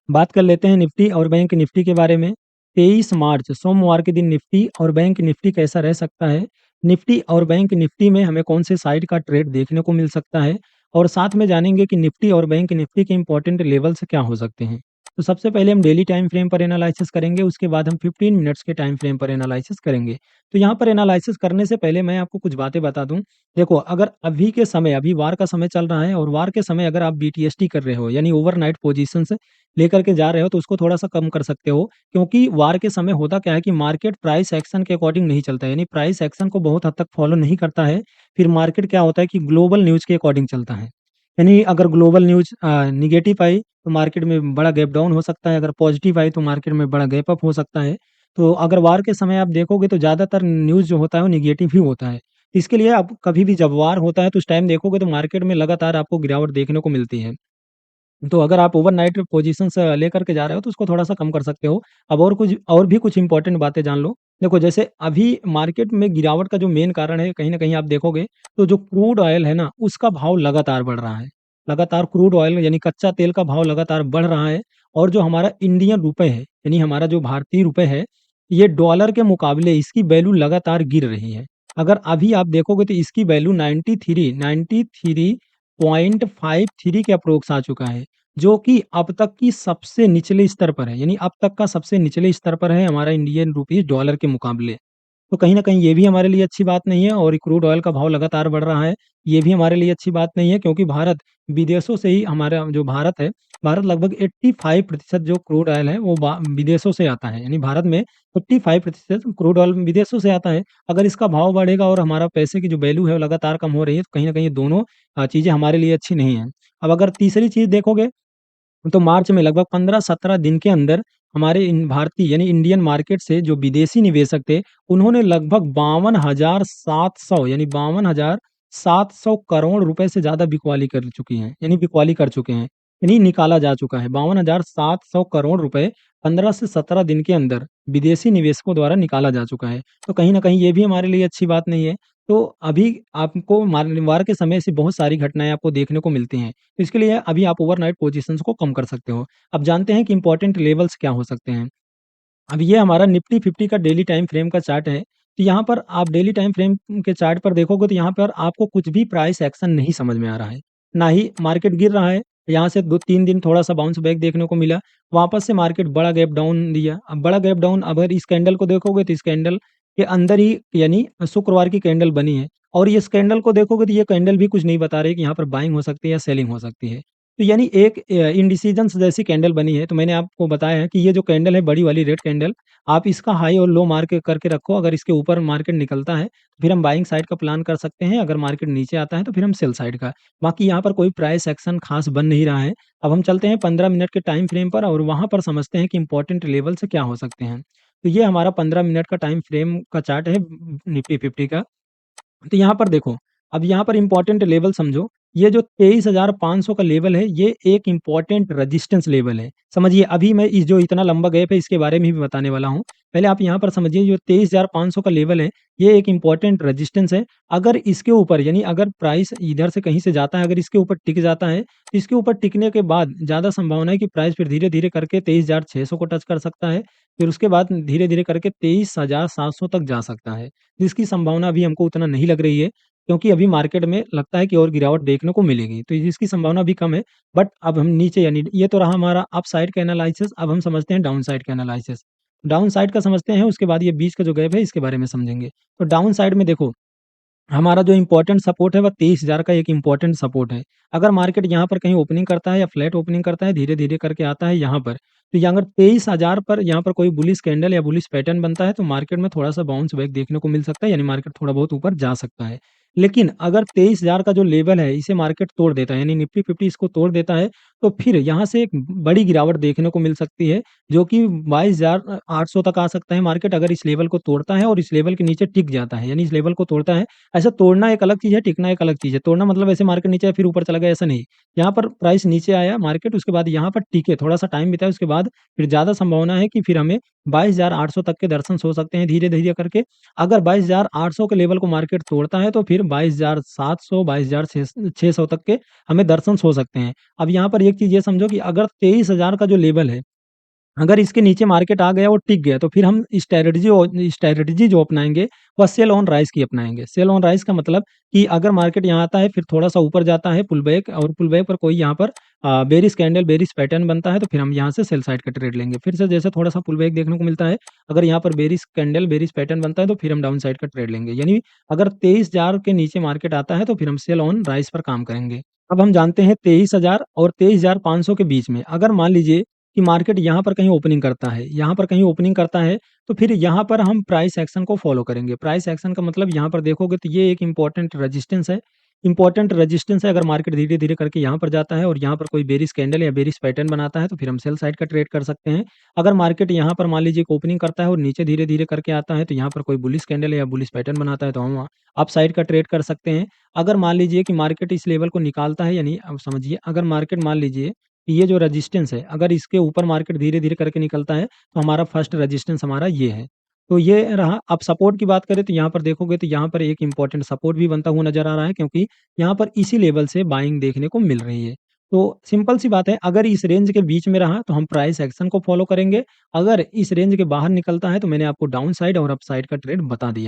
बात कर लेते हैं निफ्टी और बैंक निफ्टी के बारे में। 23 मार्च सोमवार के दिन निफ्टी और बैंक निफ्टी कैसा रह सकता है, निफ्टी और बैंक निफ्टी में हमें कौन से साइड का ट्रेड देखने को मिल सकता है, और साथ में जानेंगे कि निफ्टी और बैंक निफ्टी के इंपॉर्टेंट लेवल्स क्या हो सकते हैं। तो सबसे पहले हम डेली टाइम फ्रेम पर एनालिसिस करेंगे, उसके बाद हम 15 मिनट्स के टाइम फ्रेम पर एनालिसिस करेंगे। तो यहाँ पर एनालिसिस करने से पहले मैं आपको कुछ बातें बता दूं। देखो, अगर अभी के समय, अभी वार का समय चल रहा है और वार के समय अगर आप बीटीएसटी कर रहे हो यानी ओवरनाइट पोजीशन लेकर के जा रहे हो, तो उसको थोड़ा सा कम कर सकते हो। क्योंकि वार के समय होता क्या है कि मार्केट प्राइस एक्शन के अकॉर्डिंग नहीं चलता है, यानी प्राइस एक्शन को बहुत हद तक फॉलो नहीं करता है। फिर मार्केट क्या होता है कि ग्लोबल न्यूज के अकॉर्डिंग चलता है। यानी अगर ग्लोबल न्यूज निगेटिव आई तो मार्केट में बड़ा गैप डाउन हो सकता है, अगर पॉजिटिव आई तो मार्केट में बड़ा गैप अप हो सकता है। तो अगर वार के समय आप देखोगे तो ज़्यादातर न्यूज़ जो होता है वो निगेटिव ही होता है। इसके लिए आप कभी भी जब वार होता है तो उस टाइम देखोगे तो मार्केट में लगातार आपको गिरावट देखने को मिलती है। तो अगर आप ओवरनाइट पोजीशंस लेकर के जा रहे हो तो उसको थोड़ा-सा कम कर सकते हो। अब और भी कुछ इंपॉर्टेंट बातें जान लो। देखो, जैसे अभी मार्केट में गिरावट का जो मेन कारण है, कहीं न कहीं आप देखोगे तो जो क्रूड ऑयल है ना, उसका भाव लगातार बढ़ रहा है। लगातार क्रूड ऑयल यानी कच्चा तेल का भाव लगातार बढ़ रहा है, और जो हमारा इंडियन रुपए है, यानी हमारा जो भारतीय रुपए है, ये डॉलर के मुकाबले इसकी वैल्यू लगातार गिर रही है। अगर अभी आप देखोगे तो इसकी वैल्यू 93.53 के अप्रोक्स आ चुका है। जो कि अब तक की सबसे निचले स्तर पर है, यानी अब तक का सबसे निचले स्तर पर है हमारा इंडियन रुपीस डॉलर के मुकाबले। तो कहीं न कहीं ये भी हमारे लिए अच्छी बात नहीं है, और क्रूड ऑयल का भाव लगातार बढ़ रहा है, ये भी हमारे लिए अच्छी बात नहीं है, क्योंकि भारत विदेशों से ही, हमारा जो भारत है, भारत लगभग 85% जो क्रूड ऑयल है वो विदेशों से आता है। यानी भारत में 85% क्रूड ऑयल विदेशों से आता है। अगर इसका भाव बढ़ेगा और हमारा पैसे की जो वैल्यू है वो लगातार कम हो रही है, तो कहीं न कहीं ये दोनों चीज़ें हमारे लिए अच्छी नहीं है। अब अगर तीसरी चीज़ देखोगे तो मार्च में लगभग 15-17 दिन के अंदर हमारे इन भारतीय यानी इंडियन मार्केट से जो विदेशी निवेशक थे, उन्होंने लगभग 52,700 यानी 52,700 करोड़ रुपए से ज़्यादा बिकवाली कर चुकी हैं, यानी बिकवाली कर चुके हैं, यानी निकाला जा चुका है। 52,700 करोड़ रुपए 15 से 17 दिन के अंदर विदेशी निवेशकों द्वारा निकाला जा चुका है। तो कहीं न कहीं ये भी हमारे लिए अच्छी बात नहीं है। तो अभी आपको वार के समय ऐसी बहुत सारी घटनाएँ आपको देखने को मिलती हैं। तो इसके लिए अभी आप ओवरनाइट पोजीशंस को कम कर सकते हो। अब जानते हैं कि इंपॉर्टेंट लेवल्स क्या हो सकते हैं। अब ये हमारा निफ्टी 50 का डेली टाइम फ्रेम का चार्ट है। तो यहाँ पर आप डेली टाइम फ्रेम के चार्ट पर देखोगे तो यहाँ पर आपको कुछ भी प्राइस एक्शन नहीं समझ में आ रहा है। ना ही मार्केट गिर रहा है, यहाँ से 2-3 दिन थोड़ा-सा बाउंस बैक देखने को मिला, वापस से मार्केट बड़ा गैप डाउन दिया। अब बड़ा गैप डाउन, अगर इस कैंडल को देखोगे तो इस कैंडल के अंदर ही यानी शुक्रवार की कैंडल बनी है, और ये इस कैंडल को देखोगे तो ये कैंडल भी कुछ नहीं बता रही कि यहाँ पर बाइंग हो सकती है या सेलिंग हो सकती है। तो यानी एक इंडिसीजन्स जैसी कैंडल बनी है। तो मैंने आपको बताया है कि ये जो कैंडल है, बड़ी वाली रेड कैंडल, आप इसका हाई और लो मार्क करके रखो। अगर इसके ऊपर मार्केट निकलता है, तो फिर हम बाइंग साइड का प्लान कर सकते हैं। अगर मार्केट नीचे आता है, तो फिर हम सेल साइड का। बाकी यहाँ पर कोई प्राइस एक्शन खास बन नहीं रहा है। अब हम चलते हैं 15 मिनट के टाइम फ्रेम पर, और वहाँ पर समझते हैं कि इंपॉर्टेंट लेवल से क्या हो सकते हैं। तो ये हमारा 15 मिनट का टाइम फ्रेम का चार्ट है निफ्टी 50 का। तो यहाँ पर देखो, अब यहाँ पर इम्पोर्टेंट लेवल समझो, ये जो 23,500 का लेवल है, ये एक इम्पोर्टेंट रेजिस्टेंस लेवल है। समझिए, अभी मैं इस जो इतना लंबा गैप है, इसके बारे में भी बताने वाला हूँ। पहले आप यहाँ पर समझिए, जो 23,500 का लेवल है, ये एक इम्पोर्टेंट रेजिस्टेंस है। अगर इसके ऊपर, यानी अगर प्राइस इधर से कहीं से जाता है, अगर इसके ऊपर टिक जाता है, तो इसके ऊपर टिकने के बाद ज़्यादा संभावना है कि प्राइस फिर धीरे-धीरे करके 23,600 को टच कर सकता है। फिर उसके बाद धीरे-धीरे करके 23,700 तक जा सकता है। जिसकी संभावना अभी हमको उतना नहीं लग रही है, क्योंकि अभी मार्केट में लगता है कि और गिरावट देखने को मिलेगी, तो इसकी संभावना भी कम है। बट अब हम नीचे, यानी ये तो रहा हमारा अप साइड का एनालिसिस, अब हम समझते हैं डाउन साइड का एनालिसिस। डाउन साइड का समझते हैं, उसके बाद ये बीच का जो गैप है इसके बारे में समझेंगे। तो डाउन साइड में देखो, हमारा जो इम्पोर्टेंट सपोर्ट है वह 23,000 का एक इम्पोर्टेंट सपोर्ट है। अगर मार्केट यहाँ पर कहीं ओपनिंग करता है या फ्लैट ओपनिंग करता है, धीरे-धीरे करके आता है यहाँ पर, तो यहाँ अगर 23,000 पर यहाँ पर कोई बुलिश कैंडल या बुलिश पैटर्न बनता है, तो मार्केट में थोड़ा-सा बाउंस बैक देखने को मिल सकता है, यानी मार्केट थोड़ा बहुत ऊपर जा सकता है। लेकिन अगर 23,000 का जो लेवल है, इसे मार्केट तोड़ देता है, यानी निफ्टी 50 इसको तोड़ देता है, तो फिर यहाँ से एक बड़ी गिरावट देखने को मिल सकती है, जो कि 22,800 तक आ सकता है मार्केट, अगर इस लेवल को तोड़ता है और इस लेवल के नीचे टिक जाता है, यानी इस लेवल को तोड़ता है। ऐसा तोड़ना एक अलग चीज़ है, टिकना एक अलग चीज़ है। तोड़ना मतलब ऐसे मार्केट नीचे आया फिर ऊपर चला गया, ऐसा नहीं। यहाँ पर प्राइस नीचे आया मार्केट, उसके बाद यहाँ पर टिके, थोड़ा-सा टाइम बिताए, उसके बाद फिर ज़्यादा संभावना है कि फिर हमें 22,800 तक के दर्शन हो सकते हैं धीरे-धीरे करके। अगर 22,800 के लेवल को मार्केट तोड़ता है, तो फिर 22,700, 22,600 तक के हमें दर्शन हो सकते हैं। अब यहाँ पर ये एक चीज़ ये समझो कि अगर 23,000 का जो लेवल है, अगर इसके नीचे मार्केट आ गया और टिक गया, तो फिर हम स्ट्रैटेजी जो अपनाएँगे, वह सेल ऑन राइज़ की अपनाएँगे। सेल ऑन राइज़ का मतलब कि अगर मार्केट यहाँ आता है, फिर थोड़ा-सा ऊपर जाता है, पुल बैक, और पुल बैक पर कोई यहाँ पर बेयरिश कैंडल, बेयरिश पैटर्न बनता है, तो फिर हम यहाँ से सेल साइड का ट्रेड लेंगे। फिर से जैसे थोड़ा-सा पुल बैक देखने को मिलता है, अगर यहाँ पर बेयरिश कैंडल, बेयरिश पैटर्न बनता है, तो फिर हम डाउन साइड का ट्रेड लेंगे। यानी अगर 23,000 के नीचे मार्केट आता है, तो फिर हम सेल ऑन राइज़ पर काम करेंगे। अब हम जानते हैं 23,000 और 23,500 के बीच में, अगर मान लीजिए कि मार्केट यहाँ पर कहीं ओपनिंग करता है, यहाँ पर कहीं ओपनिंग करता है, तो फिर यहाँ पर हम प्राइस एक्शन को फ़ॉलो करेंगे। प्राइस एक्शन का मतलब यहाँ पर देखोगे तो ये एक इम्पोर्टेंट रेजिस्टेंस है। इम्पोर्टेंट रेजिस्टेंस है, अगर मार्केट धीरे-धीरे करके यहाँ पर जाता है और यहाँ पर कोई बेयरिश कैंडल या बेयरिश पैटर्न बनाता है, तो फिर हम सेल साइड का ट्रेड कर सकते हैं। अगर मार्केट यहाँ पर मान लीजिए एक ओपनिंग करता है और नीचे धीरे-धीरे करके आता है, तो यहाँ पर कोई बुलिश कैंडल या बुलिश पैटर्न बनाता है, तो हम अप साइड का ट्रेड कर सकते हैं। अगर मान लीजिए कि मार्केट इस लेवल को निकालता है, यानी अब समझिए, अगर मार्केट मान लीजिए कि ये जो रेजिस्टेंस है, अगर इसके ऊपर मार्केट धीरे-धीरे करके निकलता है, तो हमारा फर्स्ट रेजिस्टेंस हमारा ये है। तो ये रहा। अब सपोर्ट की बात करें, तो यहाँ पर देखोगे तो यहाँ पर एक इम्पोर्टेंट सपोर्ट भी बनता हुआ नज़र आ रहा है, क्योंकि यहाँ पर इसी लेवल से बाइंग देखने को मिल रही है। तो सिंपल सी बात है, अगर इस रेंज के बीच में रहा, तो हम प्राइस एक्शन को फ़ॉलो करेंगे। अगर इस रेंज के बाहर निकलता है, तो मैंने आपको डाउन साइड और अप साइड का ट्रेड बता दिया।